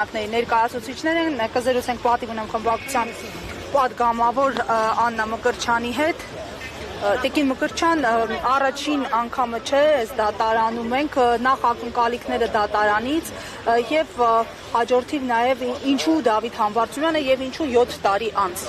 Ներկայացուցիչներ են, կզրուցենք պատիվ ունեմ խմբակցության պատգամավոր Աննա Մկրտչյանի հետ։ Տիկին Մկրտչյան, առաջին անգամը չէ, այս դատարանում ենք, նախ ակնկալիքները դատարանից եւ հաջորդիվ նաեւ ինչու Դավիթ Համբարձումյանը եւ ինչու 7 տարի անց։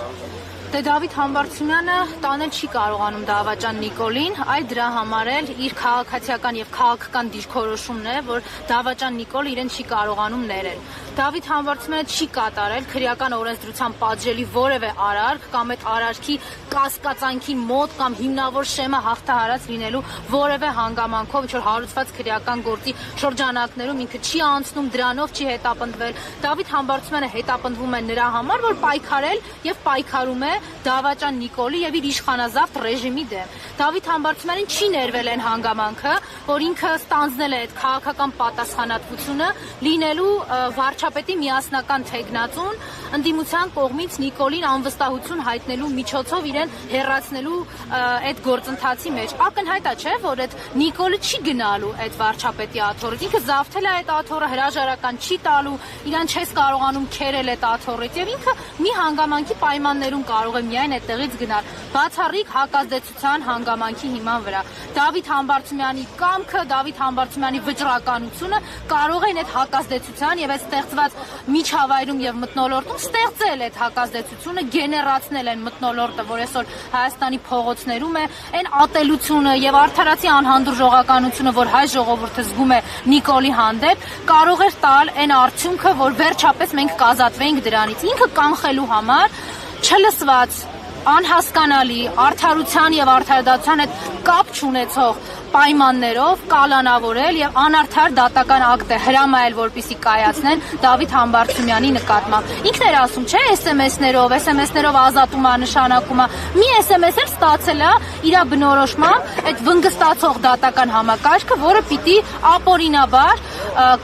Դավիթ Համբարձումյանը տանել չի կարողանում դավաճան Նիկոլին, այլ դրա համար էլ իր քաղաքացիական եւ քաղաքական դիրքորոշումն է, որ դավաճան Նիկոլը իրեն չի կարողանում ներել։ Դավիթ Համբարձումյանը չի կատարել քրեական օրենսդրության պատժելի որևէ արարք կամ այդ արարքի կասկածանքի մոտ կամ հիմնավոր շեմը հաղթահարած լինելու որևէ հանգամանքով, ինչ որ հարուցված քրեական գործի շրջանակներում ինքը չի անցնում, դրանով չի հետապնդվել։ Դավիթ Համբարձումյանը հետապնդվում է նրա համար, որ պայքարել եւ պայքարում է դավաճան Նիկոլի եւ իր իշխանազավթ ռեժիմի դեմ։ Դավիթ Համբարձումյանին չի ներվել այն հանգամանքը, որ ինքը ստանձնել է այդ քաղաքական պատասխանատվությունը լինելու վարչապետի միասնական թեկնածուն, ընդդիմության կողմից Նիկոլին անվստահություն հայտնելու միջոցով իրեն հեռացնելու այդ գործընթացի մեջ։ Ակնհայտ է, չէ՞, որ այդ Նիկոլը չի գնալու այդ վարչապետի աթոռից։ Ինքը զավթել է այդ աթոռը, հրաժարական չի տալու, իրան չես կարողանում քերել այդ աթոռից եւ ինքը մի հանգամանքի պայմաններում կարող է միայն այդտեղից գնալ, բացառիկ հակազդեցության հանգամանքի հիման վրա։ Դավիթ Համբարձումյանի կամքը, Դավիթ Համբարձումյանի վճռականությունը կարող են այդ հակազդեցության եւ այդ ստեղծված միջավայրում եւ մթնոլորտում ստեղծել այդ հակազդեցությունը, գեներացնել այն մթնոլորտը, որ այսօր Հայաստանի փողոցներում է, այն ատելությունը եւ արդարացի անհանդուրժողականությունը, որ հայ ժողովուրդը զգում է Նիկոլի հանդեպ, կարող էր տալ այն արդյունքը, որ վերջապես մենք կազատվենք դրանից։ Ինքը կանխելու համար չլսված, անհասկանալի, արդարության եւ արդարադատության հետ կապ չունեցող պայմաններով կալանավորել եւ անարդար դատական ակտ է հրամայել, որպեսզի կայացնեն Դավիթ Համբարձումյանի նկատմամբ։ Ինքն էր ասում, չէ, SMS-ներով ազատում է, նշանակում է։ Մի SMS էլ ստացել է իր բնորոշմամբ այդ վնգստացող դատական համակարգը, որը պիտի ապօրինաբար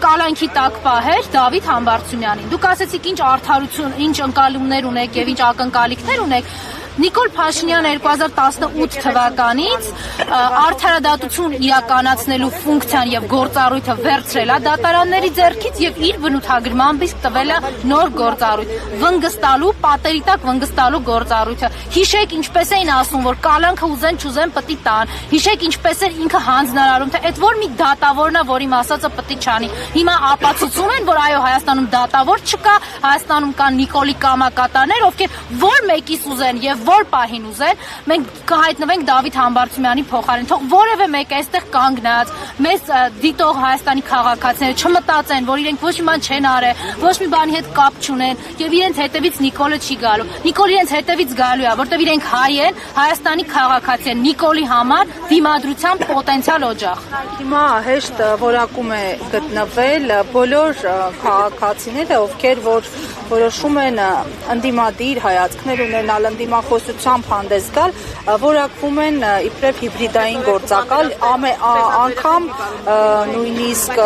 կալանքի տակ պահեր Դավիթ Համբարձումյանին։ Դուք ասեցիք ինչ արդարություն, ինչ ընկալումներ ունեք եւ ինչ ակնկալիքներ ունեք։ Նիկոլ Փաշինյանը 2018 թվականից արդարադատություն իրականացնելու ֆունկցիան եւ գործառույթը վերցրել է դատարանների ձեռքից եւ իր բնութագրմամբ իսկ տվել է նոր գործառույթ՝ վնգստալու, պատերի տակ վնգստալու գործառույթը։ Հիշեք ինչպես էին ասում, որ կալանքը ուզեն չուզեն պիտի տան։ Հիշեք ինչպես էր ինքը հանձնարարում, թե այդ որ մի դատավորն է, որ իմ ասածը պիտի չանի։ Հիմա ապացուցում են, որ այո, Հայաստանում դատավոր չկա, Հայաստանում կան Նիկոլի կամակատաներ, ովքեր որ մեկից ուզեն եւ որ պահին ուզեն, մենք կհայտնվենք Դավիթ Համբարձումյանի փոխարեն։ Թող որևէ մեկ այստեղ կանգնած մեզ դիտող Հայաստանի քաղաքացիները չմտածեն, որ իրենք ոչ մի բան չեն արել, ոչ մի բանի հետ կապ չունեն եւ իրենց հետևից Նիկոլը չի գալու։ Նիկոլը իրենց հետևից գալու է, որտեղ իրենք հայ են, Հայաստանի քաղաքացի են, Նիկոլի համար դիմադրության պոտենցիալ օջախ։ Հիմա հեշտ որակում է գտնվել բոլոր քաղաքացիները, ովքեր որ որոշում են ընդդիմադիր հայացքներ ունենալ, ընդդիմախոսությամբ հանդես գալ, որակվում են իբրև հիբրիդային գործակալ, անգամ նույնիսկ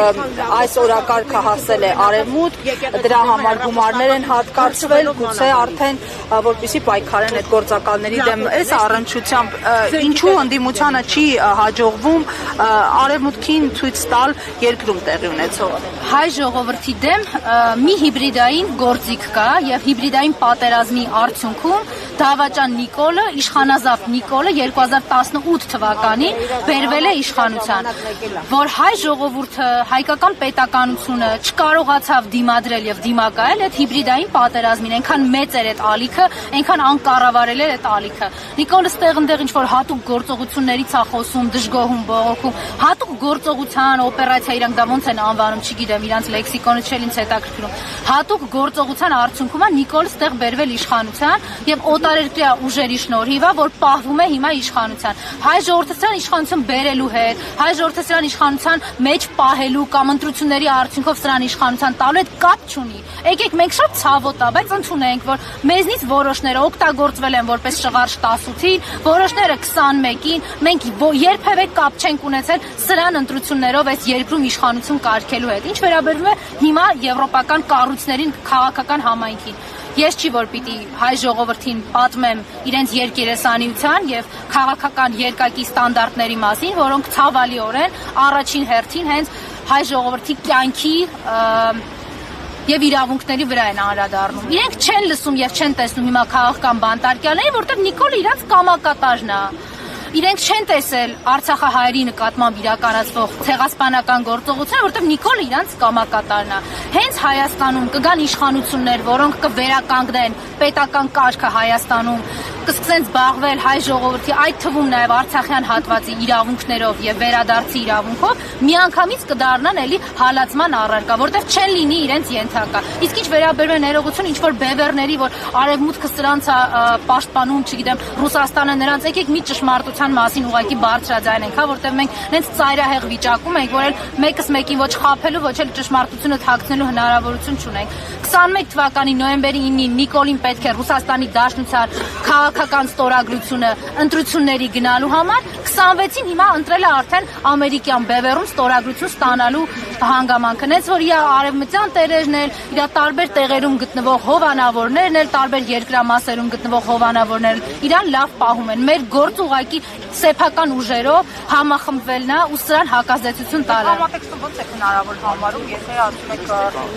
այս օրակարգը հասել է արևմուտք, դրա համար գումարներ են հատկացվել, գուցե արդեն որպեսզի պայքարեն այդ գործակալների դեմ։ Այս առնչությամբ ինչու ընդդիմությանը չի հաջողվում արևմուտքին ցույց տալ երկրում տեղի ունեցող հայ ժողովրդի դեմ մի հիբրիդային գործիք կա եւ հիբրիդային պատերազմի արդյունքում դավաճան Նիկոլը, իշխանազավթ Նիկոլը 2018 թվականին բերվել է իշխանության, որ հայ ժողովուրդը, հայկական պետականությունը չկարողացավ դիմադրել եւ դիմակայել այդ հիբրիդային պատերազմին, այնքան մեծ էր այդ ալիքը, այնքան անկառավարել էր այդ ալիքը։ Նիկոլը ստեղ-ընդեղ ինչ որ հատուկ գործողություններից է խոսում, դժգոհում, բողոքում, հատուկ գործողության, օպերացիա, իրանք դա ոնց են անվանում, չգիտեմ, իրանց լեքսիկոնը չէ ինձ հետաքրքրում։ Հատուկ գործողության արդյունքում է Նիկոլը ստեղ բերվել իշխանության եւ օտարերկրյա ուժերի շնորհիվ է, որ պահվում է հիմա իշխանության։ Հայ ժողովրդական իշխանություն բերելու հետ, հայ ժողովրդական իշխանության մեջ պահելու կամ ընտրությունների արդյունքով սրան իշխանության տալու հետ կապ չունի։ Եկեք մենք շատ ցավոտ է, բայց ընդունենք, որ մեզնից որոշները օգտագործվել են որպես շղարշ 18-ին, որոշները 21-ին, մենք երբևէ կապ չենք ունեցել սրան ընտրություններով այս երկրում իշխանություն կարգելու հետ։ Ինչ վերաբերում է հիմա եվրոպական կառույցներին, քաղաքական համայնքին։ Ես չի որ պիտի հայ ժողովրդին պատմեմ իրենց երկերեսանիության եւ քաղաքական երկակի ստանդարտների մասին, որոնք ցավալիորեն առաջին հերթին հենց հայ ժողովրդի կյանքի եւ իրավունքների վրա են անդրադառնում։ Իրենք չեն լսում եւ չեն տեսնում հիմա քաղաքական բանտարկյալներին, որտեղ Նիկոլը իրաց կամակատարն է։ Իրենք չեն տեսել Արցախահայերի նկատմամբ իրականացվող ցեղասպանական գործողությունը, որտեղ Նիկոլը իրանց կամակատարն է։ Հենց Հայաստանում կգան իշխանություններ, որոնք կվերականգնեն պետական կարգը Հայաստանում, կսկսեն զբաղվել հայ ժողովրդի, այդ թվում նաև արցախյան հատվածի իրավունքներով եւ վերադարձի իրավունքով, միանգամից կդառնան էլի հալածման առարկա, որտեղ չեն լինի իրենց ենթակա։ Իսկ ինչ վերաբերում է ներողություն, ինչ որ բևեռների, որ արևմուտքը սրանց է պաշտպանում, չգիտեմ, Ռուսաստանը նրանց եկեք մի ճշմարտության մասին ուղղակի բարձրաձայնենք, հա, որտեղ մենք նենց ծայրահեղ վիճակում ենք, որ մեկս մեկին ոչ խաբելու, ոչ էլ ճշմարտությունը թաքցնելու հնարավորություն չունենք։ 21 թվականի նոյեմբերի 9-ին Նիկոլին պետք է Ռուսաստանի Դաշնության քաղաքական ստորագրությունը ընտրությունների գնալու համար, 26-ին հիմա ընտրել է արդեն ամերիկյան բևեռում ստորագրություն ստանալու հանգամանքը։ Նենց որ իր արևմտյան տերերն էլ, իր տարբեր տեղերում գտնվող հովանավորներն էլ, տարբեր երկրամասերում գտնվող հովանավորներն իրան լավ պահում են։ Մեր գործ ուղղակի սեփական ուժերով համախմբվելն է ու սրան հակազդեցություն տալը։ Համատեքստում ո՞նց է հնարավոր համարում, եթե ասում եք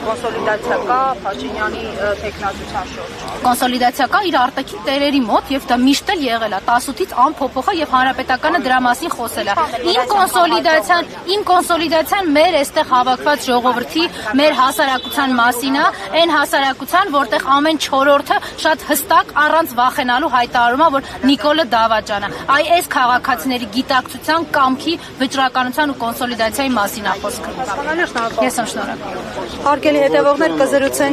կոնսոլիդացիա կա Փաշինյանի տեխնացության շուրջ։ Կոնսոլիդացիա կա իր արտաքին տերերի մոտ եւ դա միշտ էլ եղել է 10-ից անփոփոխ է եւ հանրապետականը դրա մասին խոսել է։ Իմ կոնսոլիդացիան մեր այստեղ հավաքված ժողովրդի, մեր հասարակության մասին է, այն հասարակության, որտեղ ամեն 4-րդը շատ հստակ առանց վախենալու հայտարարում է, որ Նիկոլը դավաճան է։ Այս քաղաքացիների գիտակցության, կամքի, վճռականության ու կոնսոլիդացիայի մասին է խոսքը։ Շնորհակալ եմ։ Ես եմ շնորհակալ։ Հարգելի հետևողներ, կզրուցենք